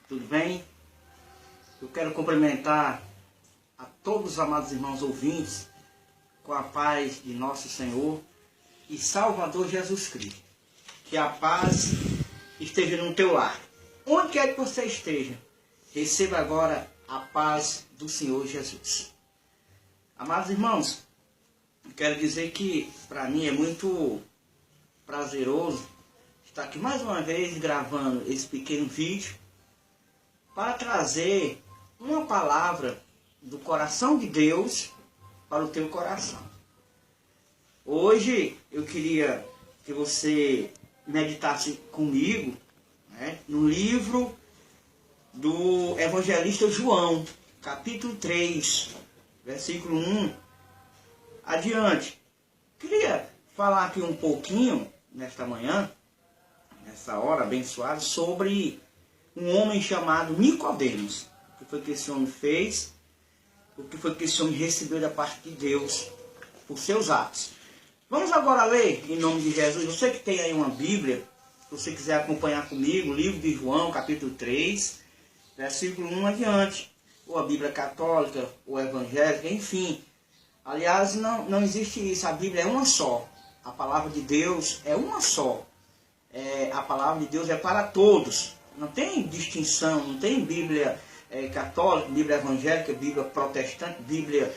Tudo bem? Eu quero cumprimentar a todos os amados irmãos ouvintes com a paz de nosso Senhor e Salvador Jesus Cristo. Que a paz esteja no teu lar. Onde quer que você esteja, receba agora a paz do Senhor Jesus. Amados irmãos, eu quero dizer que para mim é muito prazeroso estar aqui mais uma vez gravando esse pequeno vídeo para trazer uma palavra do coração de Deus para o teu coração. Hoje eu queria que você meditasse comigo, no livro do evangelista João, capítulo 3, versículo 1 adiante. Queria falar aqui um pouquinho, nesta manhã, nessa hora abençoada, sobre um homem chamado Nicodemos. O que foi que esse homem fez? O que foi que esse homem recebeu da parte de Deus por seus atos? Vamos agora ler em nome de Jesus. Você que tem aí uma Bíblia, se você quiser acompanhar comigo, o livro de João, capítulo 3, versículo 1 adiante. Ou a Bíblia católica, ou evangélica, enfim. Aliás, não existe isso. A Bíblia é uma só. A palavra de Deus é uma só. A palavra de Deus é para todos. Não tem distinção, não tem Bíblia católica, Bíblia evangélica, Bíblia protestante, Bíblia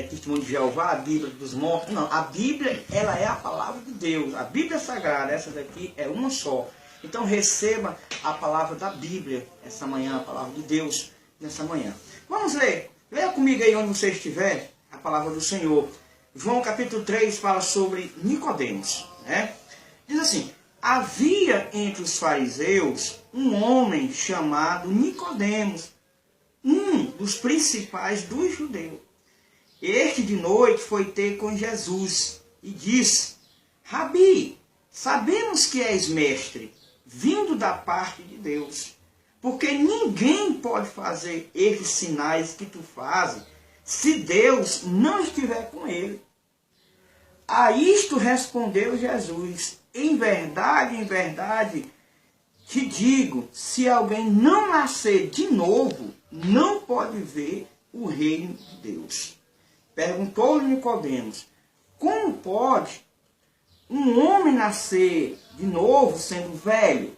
testemunho de Jeová, Bíblia dos mortos. Não, a Bíblia, ela é a palavra de Deus. A Bíblia Sagrada, essa daqui é uma só. Então receba a palavra da Bíblia essa manhã, a palavra de Deus nessa manhã. Vamos ler. Leia comigo aí onde você estiver a palavra do Senhor. João capítulo 3 fala sobre Nicodemos, Diz assim: havia entre os fariseus um homem chamado Nicodemos, um dos principais dos judeus. Este de noite foi ter com Jesus e disse: Rabi, sabemos que és mestre, vindo da parte de Deus, porque ninguém pode fazer estes sinais que tu fazes, se Deus não estiver com ele. A isto respondeu Jesus: em verdade, te digo, se alguém não nascer de novo, não pode ver o reino de Deus. Perguntou-lhe Nicodemos: como pode um homem nascer de novo sendo velho?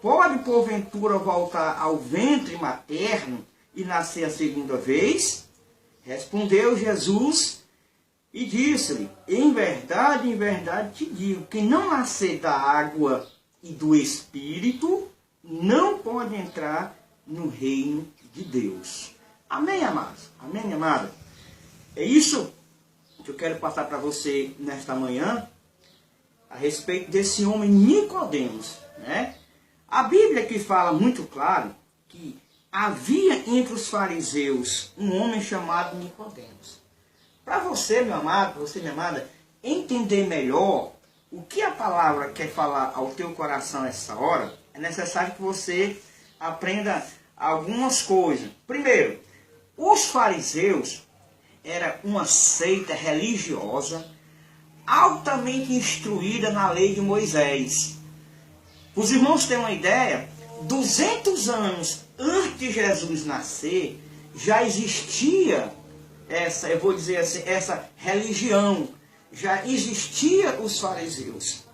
Pode porventura voltar ao ventre materno e nascer a segunda vez? Respondeu Jesus e disse-lhe: em verdade te digo, quem não nascer da água e do Espírito, não pode entrar no reino de Deus. Amém, amados? Amém, amada? É isso que eu quero passar para você nesta manhã, a respeito desse homem Nicodemos, A Bíblia aqui fala muito claro que havia entre os fariseus um homem chamado Nicodemos. Para você, meu amado, você, minha amada, entender melhor o que a palavra quer falar ao teu coração nessa hora, é necessário que você aprenda algumas coisas. Primeiro, os fariseus eram uma seita religiosa altamente instruída na lei de Moisés. Os irmãos têm uma ideia, 200 anos antes de Jesus nascer, já existia eu vou dizer assim, essa religião, já existia os fariseus.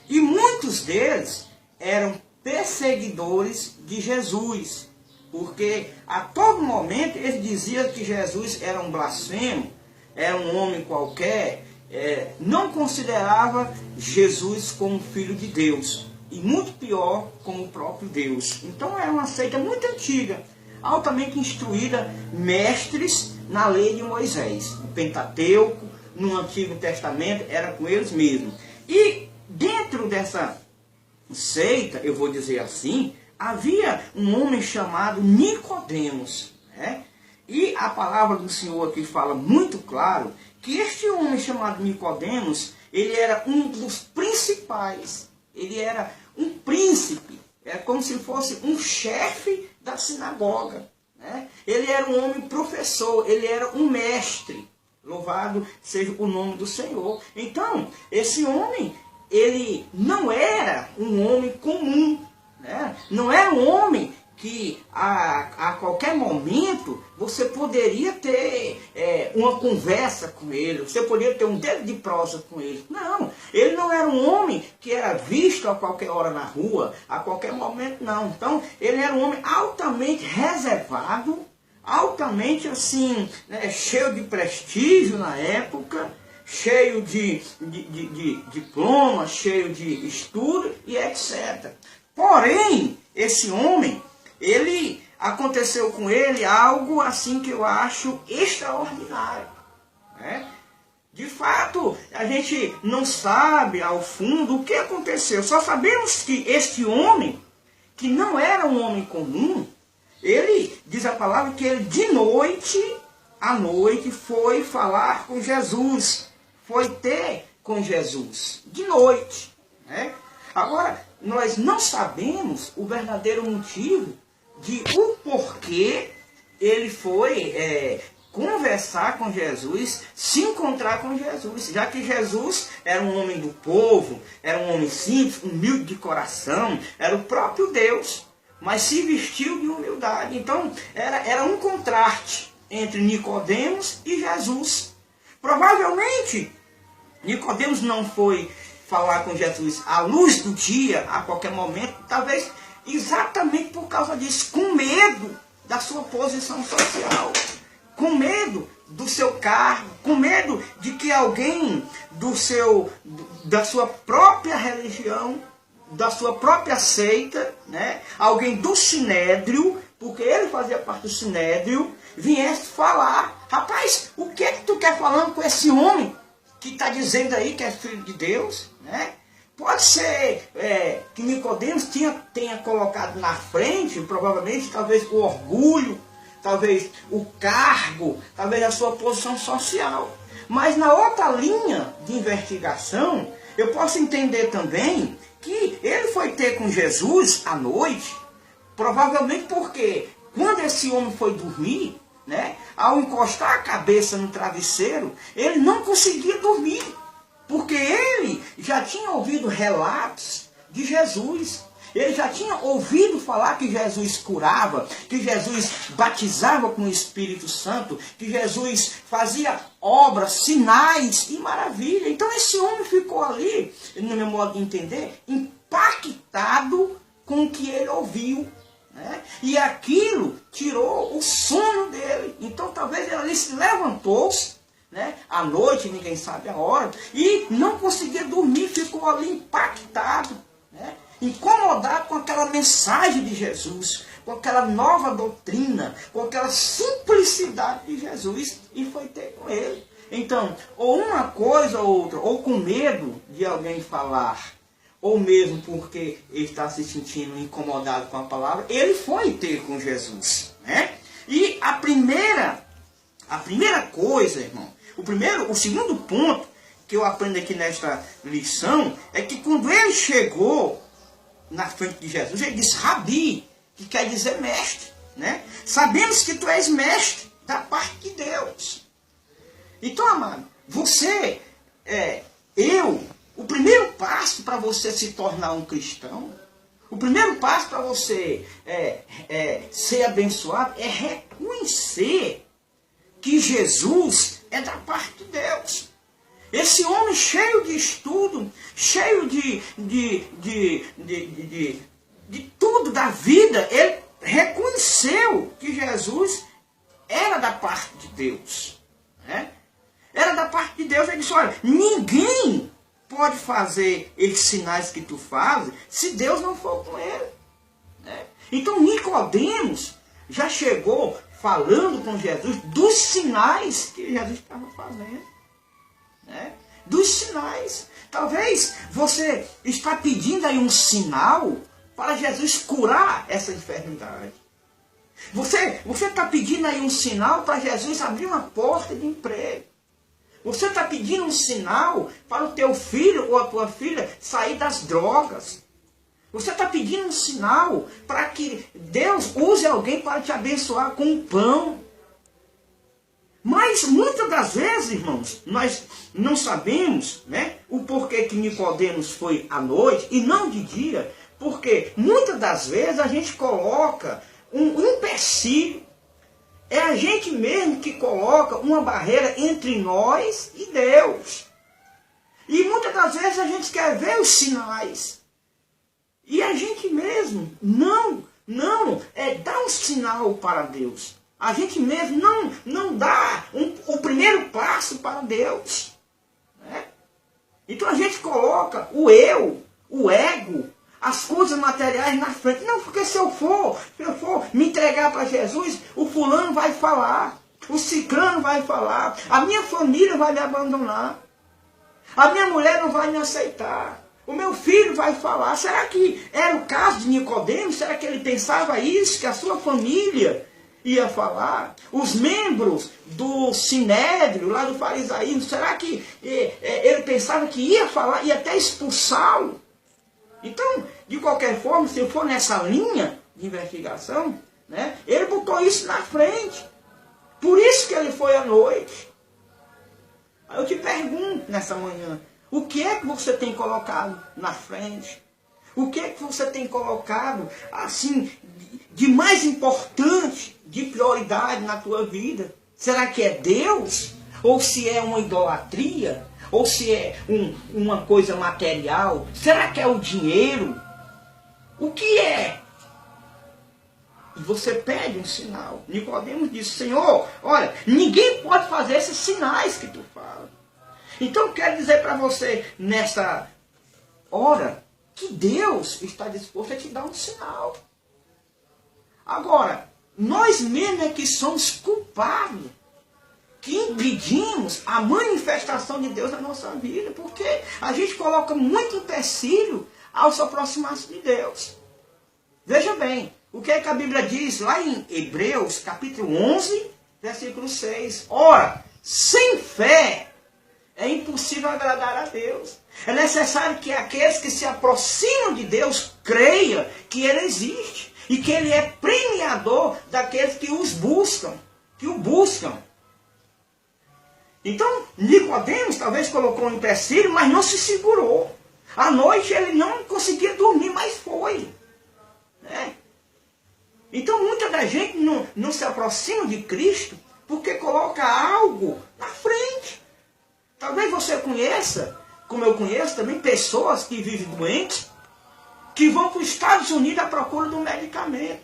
E muitos deles eram perseguidores de Jesus, porque a todo momento eles diziam que Jesus era um blasfemo, era um homem qualquer, não considerava Jesus como filho de Deus, e muito pior, como o próprio Deus. Então era uma seita muito antiga, altamente instruída, mestres na lei de Moisés, no Pentateuco, no Antigo Testamento, era com eles mesmos. E dentro dessa seita, eu vou dizer assim, havia um homem chamado Nicodemos, E a palavra do Senhor aqui fala muito claro que este homem chamado Nicodemos, ele era um dos principais, ele era um príncipe, é como se fosse um chefe da sinagoga. Ele era um homem professor, ele era um mestre. Louvado seja o nome do Senhor. Então, esse homem, ele não era um homem comum. Não era um homem que a qualquer momento você poderia ter uma conversa com ele, você poderia ter um dedo de prosa com ele. Não, ele não era um homem que era visto a qualquer hora na rua, a qualquer momento, não. Então, ele era um homem altamente reservado, altamente assim, né, cheio de prestígio na época, cheio de diploma, cheio de estudo e etc. Porém, esse homem, aconteceu com ele algo assim que eu acho extraordinário. Né? De fato, a gente não sabe ao fundo o que aconteceu. Só sabemos que este homem, que não era um homem comum, ele, diz a palavra, que ele de noite à noite foi falar com Jesus. Foi ter com Jesus. De noite. Né? Agora, nós não sabemos o verdadeiro motivo de o porquê ele foi conversar com Jesus, se encontrar com Jesus, já que Jesus era um homem do povo, era um homem simples, humilde de coração, era o próprio Deus, mas se vestiu de humildade. Então, era um contraste entre Nicodemos e Jesus. Provavelmente, Nicodemos não foi falar com Jesus à luz do dia, a qualquer momento, talvez exatamente por causa disso, com medo da sua posição social, com medo do seu cargo, com medo de que alguém da sua própria religião, da sua própria seita, né, alguém do Sinédrio, porque ele fazia parte do Sinédrio, viesse falar: rapaz, o que é que tu quer falando com esse homem que está dizendo aí que é filho de Deus? Né? Pode ser que Nicodemos tenha colocado na frente, provavelmente, talvez o orgulho, talvez o cargo, talvez a sua posição social. Mas na outra linha de investigação, eu posso entender também que ele foi ter com Jesus à noite, provavelmente porque quando esse homem foi dormir, né, ao encostar a cabeça no travesseiro, ele não conseguia dormir. Porque ele já tinha ouvido relatos de Jesus. Ele já tinha ouvido falar que Jesus curava, que Jesus batizava com o Espírito Santo, que Jesus fazia obras, sinais e maravilha. Então esse homem ficou ali, no meu modo de entender, impactado com o que ele ouviu. Né? E aquilo tirou o sono dele. Então talvez ele ali se levantou-se, né, à noite, ninguém sabe a hora, e não conseguia dormir, ficou ali impactado, né, incomodado com aquela mensagem de Jesus, com aquela nova doutrina, com aquela simplicidade de Jesus, e foi ter com ele. Então, ou uma coisa ou outra, ou com medo de alguém falar, ou mesmo porque ele está se sentindo incomodado com a palavra, ele foi ter com Jesus. Né? E a primeira coisa, irmão, o segundo ponto que eu aprendo aqui nesta lição é que quando ele chegou na frente de Jesus, ele disse Rabi, que quer dizer mestre. Né? Sabemos que tu és mestre da parte de Deus. Então, amado, você, o primeiro passo para você se tornar um cristão, o primeiro passo para você ser abençoado é reconhecer que Jesus é da parte de Deus. Esse homem cheio de estudo, cheio de tudo da vida, ele reconheceu que Jesus era da parte de Deus. Né? Era da parte de Deus. Ele disse, olha, ninguém pode fazer esses sinais que tu fazes se Deus não for com ele. Né? Então Nicodemos já chegou falando com Jesus dos sinais que Jesus estava fazendo. Né? Dos sinais. Talvez você está pedindo aí um sinal para Jesus curar essa enfermidade. Você está pedindo aí um sinal para Jesus abrir uma porta de emprego. Você está pedindo um sinal para o teu filho ou a tua filha sair das drogas. Você está pedindo um sinal para que Deus use alguém para te abençoar com o pão. Mas muitas das vezes, irmãos, nós não sabemos, né, o porquê que Nicodemos foi à noite e não de dia, porque muitas das vezes a gente coloca um empecilho. É a gente mesmo que coloca uma barreira entre nós e Deus. E muitas das vezes a gente quer ver os sinais. E a gente mesmo não dá um sinal para Deus. A gente mesmo não dá o primeiro passo para Deus. Né? Então a gente coloca o eu, o ego, as coisas materiais na frente. Não, porque se eu for me entregar para Jesus, o fulano vai falar, o ciclano vai falar, a minha família vai me abandonar, a minha mulher não vai me aceitar, o meu filho vai falar. Será que era o caso de Nicodemos? Será que ele pensava isso, que a sua família ia falar? Os membros do Sinédrio, lá do farisaísmo, será que ele pensava que ia falar, ia até expulsá-lo? Então, de qualquer forma, se for nessa linha de investigação, né, ele botou isso na frente. Por isso que ele foi à noite. Aí eu te pergunto nessa manhã, o que é que você tem colocado na frente? O que é que você tem colocado, assim, de mais importante, de prioridade na tua vida? Será que é Deus? Ou se é uma idolatria? Ou se é uma coisa material? Será que é o dinheiro? O que é? E você pede um sinal. Nicodemos disse, Senhor, olha, ninguém pode fazer esses sinais que tu fala. Então eu quero dizer para você, nesta hora, que Deus está disposto a te dar um sinal. Agora, nós mesmos é que somos culpados, que impedimos a manifestação de Deus na nossa vida, porque a gente coloca muito empecilho ao se aproximar-se de Deus. Veja bem, o que é que a Bíblia diz lá em Hebreus, capítulo 11, versículo 6. Ora, sem fé é impossível agradar a Deus. É necessário que aqueles que se aproximam de Deus creiam que Ele existe e que Ele é premiador daqueles que os buscam, que o buscam. Então, Nicodemos talvez colocou um empecilho, mas não se segurou. À noite ele não conseguia dormir, mas foi. Né? Então, muita da gente não se aproxima de Cristo porque coloca algo na frente. Talvez você conheça, como eu conheço também, pessoas que vivem doentes, que vão para os Estados Unidos à procura de um medicamento.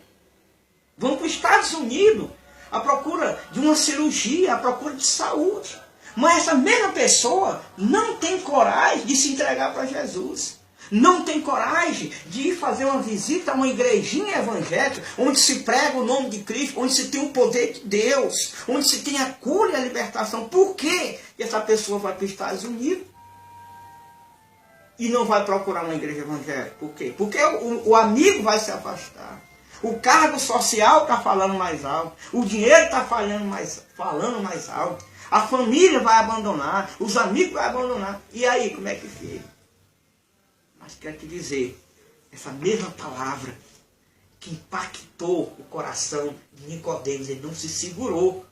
Vão para os Estados Unidos à procura de uma cirurgia, à procura de saúde. Mas essa mesma pessoa não tem coragem de se entregar para Jesus. Não tem coragem de ir fazer uma visita a uma igrejinha evangélica, onde se prega o nome de Cristo, onde se tem o poder de Deus, onde se tem a cura e a libertação. Por que essa pessoa vai para os Estados Unidos e não vai procurar uma igreja evangélica? Por quê? Porque o amigo vai se afastar. O cargo social está falando mais alto. O dinheiro está falando mais alto. A família vai abandonar. Os amigos vão abandonar. E aí, como é que fica? Mas quero te dizer, essa mesma palavra que impactou o coração de Nicodemos, ele não se segurou.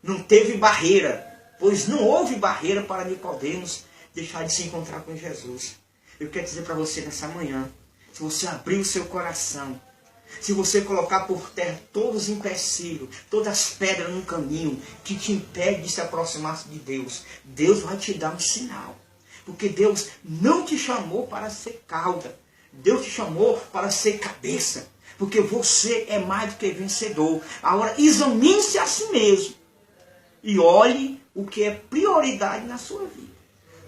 Não teve barreira. Pois não houve barreira para Nicodemos deixar de se encontrar com Jesus. Eu quero dizer para você nessa manhã, se você abrir o seu coração, se você colocar por terra todos os empecilhos, todas as pedras no caminho que te impede de se aproximar de Deus, Deus vai te dar um sinal. Porque Deus não te chamou para ser cauda. Deus te chamou para ser cabeça. Porque você é mais do que vencedor. Agora examine-se a si mesmo. E olhe o que é prioridade na sua vida.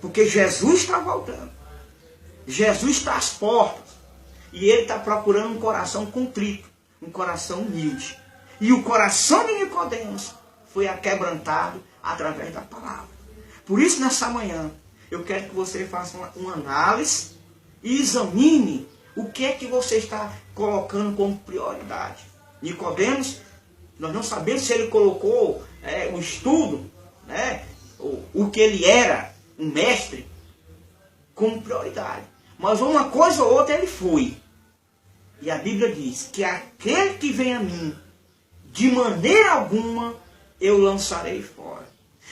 Porque Jesus está voltando. Jesus está às portas. E Ele está procurando um coração contrito. Um coração humilde. E o coração de Nicodemos foi aquebrantado através da palavra. Por isso, nessa manhã, eu quero que você faça uma análise e examine o que é que você está colocando como prioridade. Nicodemos, nós não sabemos se ele colocou o estudo, né, o que ele era, um mestre, como prioridade. Mas uma coisa ou outra ele foi. E a Bíblia diz que aquele que vem a mim, de maneira alguma eu lançarei fora.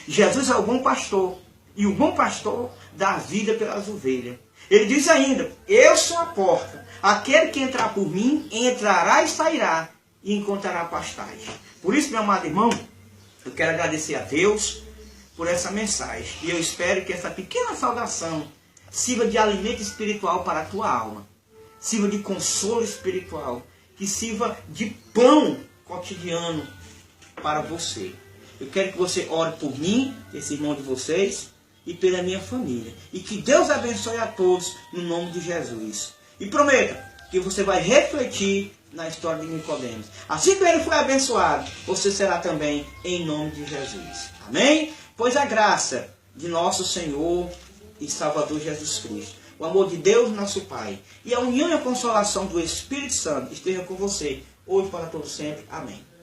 Jesus é o bom pastor. E o bom pastor dá vida pelas ovelhas. Ele diz ainda, eu sou a porta. Aquele que entrar por mim, entrará e sairá. e encontrará pastagem. Por isso, meu amado irmão, eu quero agradecer a Deus por essa mensagem. E eu espero que essa pequena saudação sirva de alimento espiritual para a tua alma. Sirva de consolo espiritual. Que sirva de pão cotidiano para você. Eu quero que você ore por mim, esse irmão de vocês, e pela minha família. E que Deus abençoe a todos no nome de Jesus. E prometa que você vai refletir na história de Nicodemos. Assim que ele foi abençoado, você será também em nome de Jesus. Amém? Pois a graça de nosso Senhor e Salvador Jesus Cristo, o amor de Deus, nosso Pai, e a união e a consolação do Espírito Santo esteja com você, hoje para todo sempre. Amém.